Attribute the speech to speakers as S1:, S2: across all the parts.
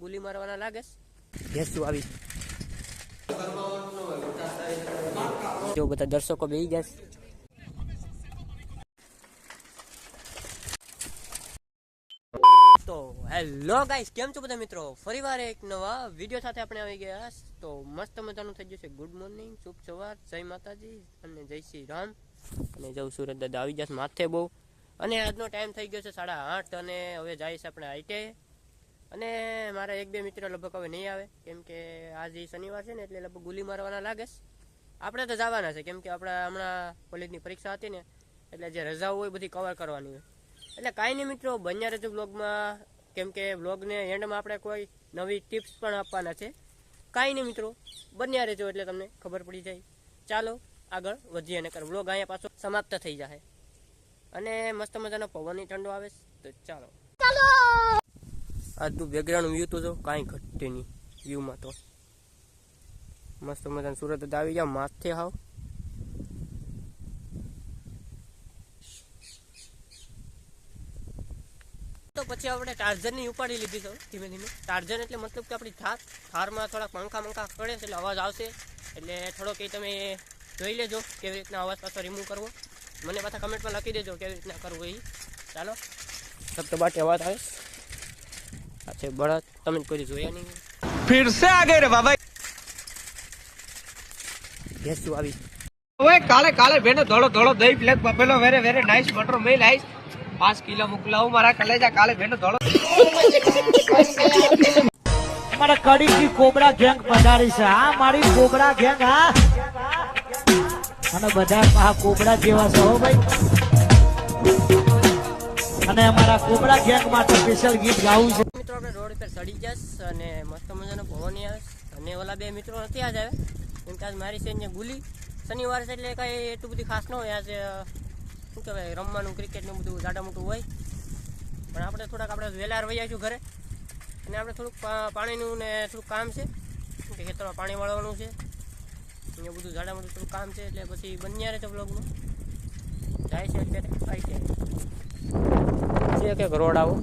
S1: ગુલી મારવાના લાગે ભેંસું આવી જો બધા દર્શકો બેસી ગયા. તો હેલો ગાઈસ, કેમ છો બધા મિત્રો? ફરીવાર એક નવા વિડીયો સાથે આપણે આવી ગયા. તો મસ્ત મજાનું થઈ ગયું છે. ગુડ મોર્નિંગ, શુભ સવાર, જય માતાજી અને જય શ્રી રામ. અને જવું સુરત દાદા આવી જશે માથે બહુ. અને આજનો ટાઈમ થઈ ગયો છે 8:30 અને હવે જઈશ આપણે આઈટે. અને મારા એક બે મિત્રો લગભગ હવે નહીં આવે, કેમ કે આજે શનિવાર છે ને એટલે લગભગ ગુલી મારવાના લાગે. આપણે તો જવાના છે, કેમ કે આપણે હમણાં કોલેજની પરીક્ષા હતી ને એટલે જે રજાઓ હોય બધી કવર કરવાની હોય. એટલે કાંઈ નહીં મિત્રો, બન્યા રહેજો બ્લોગમાં, કેમ કે બ્લોગને એન્ડમાં આપણે કોઈ નવી ટિપ્સ પણ આપવાના છે. કાંઈ નહીં મિત્રો, બન્યા રહેજો એટલે તમને ખબર પડી જાય. ચાલો આગળ વધીએ, અને કર બ્લોગ અહીંયા પાછો સમાપ્ત થઈ જાય. અને મસ્ત મજાનો પવનની ઠંડો આવે તો ચાલો. આજનું બેકગ્રાઉન્ડ વ્યૂ તો જો કાંઈ ઘટે નહીં વ્યૂમાં. તો મસ્ત મજાનું સુરત જ આવી જાવ માથે હાવ. તો પછી આપણે ચાર્જરની ઉપાડી લીધી તો ધીમે ધીમે. ચાર્જર એટલે મતલબ કે આપણી થારમાં થોડાક પંખા પડે છે એટલે અવાજ આવશે. એટલે થોડોક એ તમે જોઈ લેજો કેવી રીતના અવાજ પાછો રિમૂવ કરવો. મને પાછા કમેન્ટમાં લખી દેજો કેવી રીતના કરવું એ. ચાલો સબ બાટે અવાજ આવે છે બળદ, તમે કોઈ જોયા નહીં.
S2: फिर से आ गए रे बाबा.
S1: ભેંસું આવી
S2: ओए काले काले बेनो धोलो धोलो दही प्लेट बपेलो वेरे वेरे नाइस बटर मेल आइस 5 किलो मोकलाऊ मारा कलेजा काले बेनो धोलो.
S3: મારા કડી की कोबरा गैंग પધારી છે. હા મારી કોબરા ગેંગ. હા અને બધા આ કોબરા જેવા છે હો ભાઈ. અને અમારા કોબરા ગેંગ માટે સ્પેશિયલ ગીત ગાવું છે.
S1: મિત્રો આપણે રોડ પર ચડી જશ અને મસ્ત મજાનો પવન આવે. અને ઓલા બે મિત્રો નથી આજ આવે, કેમ કે આજ મારી છે અહીંયા ગુલી શનિવાર છે એટલે કાંઈ એટલું બધું ખાસ ન હોય. આજે શું કહેવાય, રમવાનું ક્રિકેટ ને બધું જાડા મોટું હોય. પણ આપણે થોડાક આપણે વહેલા વહી આવીશું ઘરે. અને આપણે થોડુંક પાણીનું ને થોડુંક કામ છે, કે ખેતરમાં પાણી વાળવાનું છે, અહીંયા બધું જાડા મોટું થોડું કામ છે. એટલે પછી બન્યા રહે તો બ્લોગમાં જાય છે. અત્યારે આવી છે કે રોડ આવો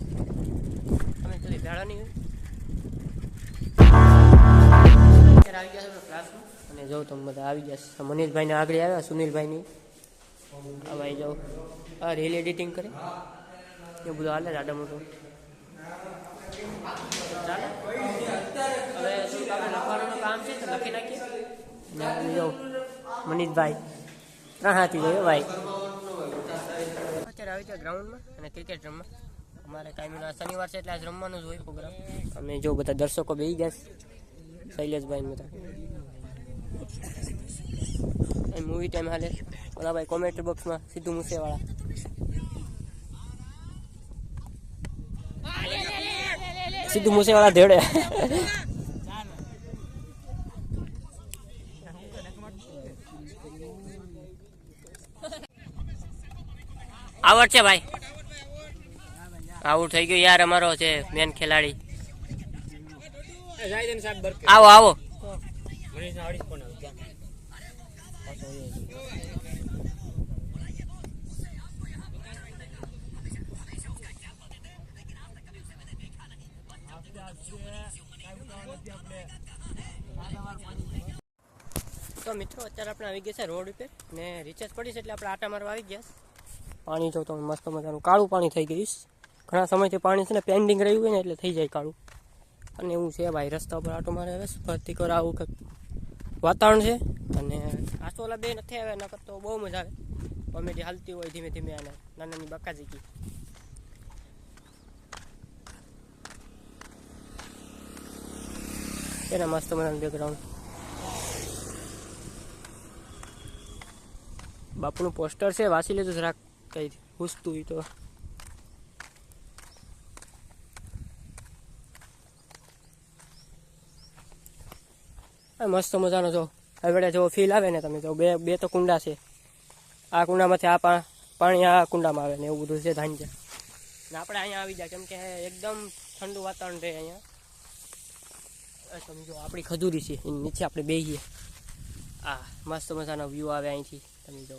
S1: અમે તો ભેળા નહીં હોય. અત્યારે આવી ગયા છે ક્લાસમાં. અને જો તમે બધા આવી ગયા. મનીષભાઈને આગળ આવ્યા, સુનિલભાઈની આ ભાઈ જાઓ આ રીલ એડિટિંગ કરે એ બધું હાલે જાડા મોટું. ચાલે હવે શું આપણે લખવાનું કામ છે તો લખી નાખીએ. અને જો મનીષભાઈ ત્રણ હાથી જોયો ભાઈ. અત્યારે આવી ગયા ગ્રાઉન્ડમાં અને ક્રિકેટ રમવા. અમારે કાંઈ શનિવાર છે એટલે આજ રમવાનું જ હોય પ્રોગ્રામ. અમે જો બધા દર્શકો બેસી ગયા. શૈલેષભાઈ બધા મૂવી ટાઈમ હાલે. ઓલા ભાઈ કોમેન્ટ બોક્સમાં સીધું મૂસેવાળા. સીધું મૂસેવાળા ધેડે. આવડ છે ભાઈ, આઉટ થઈ ગયું યાર અમારો છે મેન ખેલાડી. આવો આવો. તો મિત્રો અત્યારે આપણે આવી ગયા છે રોડ ઉપર ને રિચાર્જ પડી છે એટલે આપણે આટા મારવા આવી ગયા. પાણી જો તો મસ્ત મજાનું કાળું પાણી થઈ ગયું. ઘણા સમયથી પાણી છે ને પેન્ડિંગ રહ્યું હોય ને એટલે થઈ જાય કાળું. અને એવું છે ભાઈ, રસ્તા ઉપર આટો મારે આવે ભરતી કરો આવું કંઈક વાતાવરણ છે. અને આસોલા બે નથી આવ્યા, નકર તો બહુ મજા આવે. કોમેડી હાલતી હોય ધીમે ધીમે. અને નાનાની બકાજી કી એના મસ્ત મજાનું બેકગ્રાઉન્ડ. બાપુનું પોસ્ટર છે, વાંચી લેજો જરાક કઈ પૂછતું હોય તો. મસ્ત મજાનો જો હવે જો ફીલ આવે ને તમે જો બે તો કુંડા છે. આ કુંડામાંથી આ પાણી આ કુંડામાં આવે ને એવું બધું છે ધાન છે. ને આપણે અહીંયા આવી જાય કેમ કે એકદમ ઠંડુ વાતાવરણ રહે અહીંયા. તમે જો આપણી ખજૂરી છે એની નીચે આપણે બેસીએ. આ મસ્ત મજાનો વ્યૂ આવે અહીંથી. તમે જો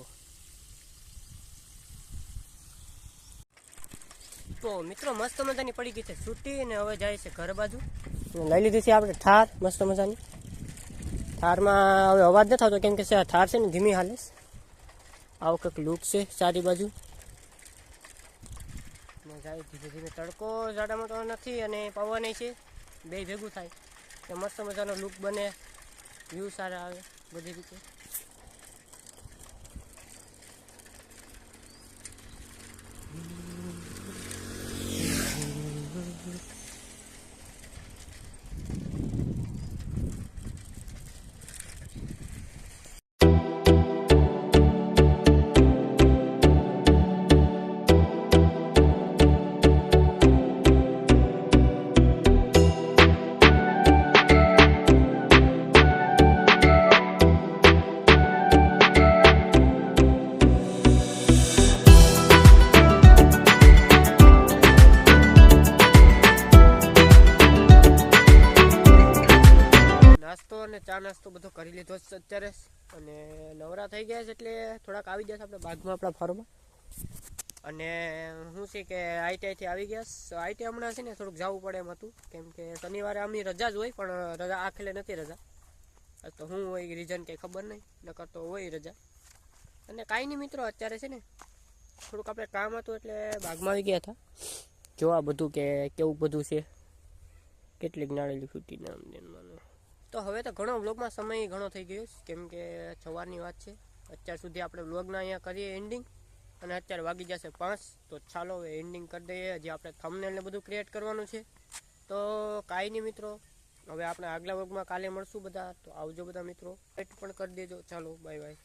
S1: તો મિત્રો મસ્ત મજાની પડી ગઈ છે છૂટી, અને હવે જાય છે ઘર બાજુ. લઈ લીધી છે આપણે થાર મસ્ત મજાની. થારમાં હવે અવાજ નથી આવતો કેમ કે થાર છે ને ધીમી હાલે. આવો કંઈક લુક છે ચારી બાજુ. જાય ધીમે ધીમે. તડકો ઝાડામાં તો નથી અને પવન છે, બે ભેગું થાય તો મસ્ત મજાનો લુક બને, વ્યૂ સારા આવે બધી રીતે. નાસ્તો અને ચા નાસ્તો બધો કરી લીધો છે અત્યારે, અને નવરા થઈ ગયા છે એટલે થોડાક આવી ગયા છે આપણે બાગમાં આપણા ફાર્મમાં. અને શું છે કે આઈટીઆઈથી આવી ગયા. આઈટી હમણાં છે ને થોડુંક જવું પડે એમ હતું કેમ કે શનિવારે આમની રજા જ હોય, પણ રજા આખલે નથી રજા. તો શું હોય રીઝન કંઈ ખબર નહીં, નકર તો હોય રજા. અને કાંઈ નહીં મિત્રો, અત્યારે છે ને થોડુંક આપણે કામ હતું એટલે બાગમાં આવી ગયા હતા જોવા બધું કે કેવું બધું છે, કેટલીક નાળેલી ફૂટી નામ. તો હવે તો ઘણો વ્લોગમાં સમય ઘણો થઈ ગયો કેમ કે સવારની વાત છે. અત્યાર સુધી આપણે વ્લોગના અહીંયા કરીએ એન્ડિંગ, અને અત્યારે વાગી જશે 5. તો ચાલો હવે એન્ડિંગ કરી દઈએ. હજી આપણે થંબનેલ ને બધું ક્રિએટ કરવાનું છે. તો કાંઈ નહીં મિત્રો, હવે આપણે આગલા વ્લોગમાં કાલે મળશું બધા. તો આવજો બધા મિત્રો, વેટ પણ કરી દેજો. ચાલો બાય બાય.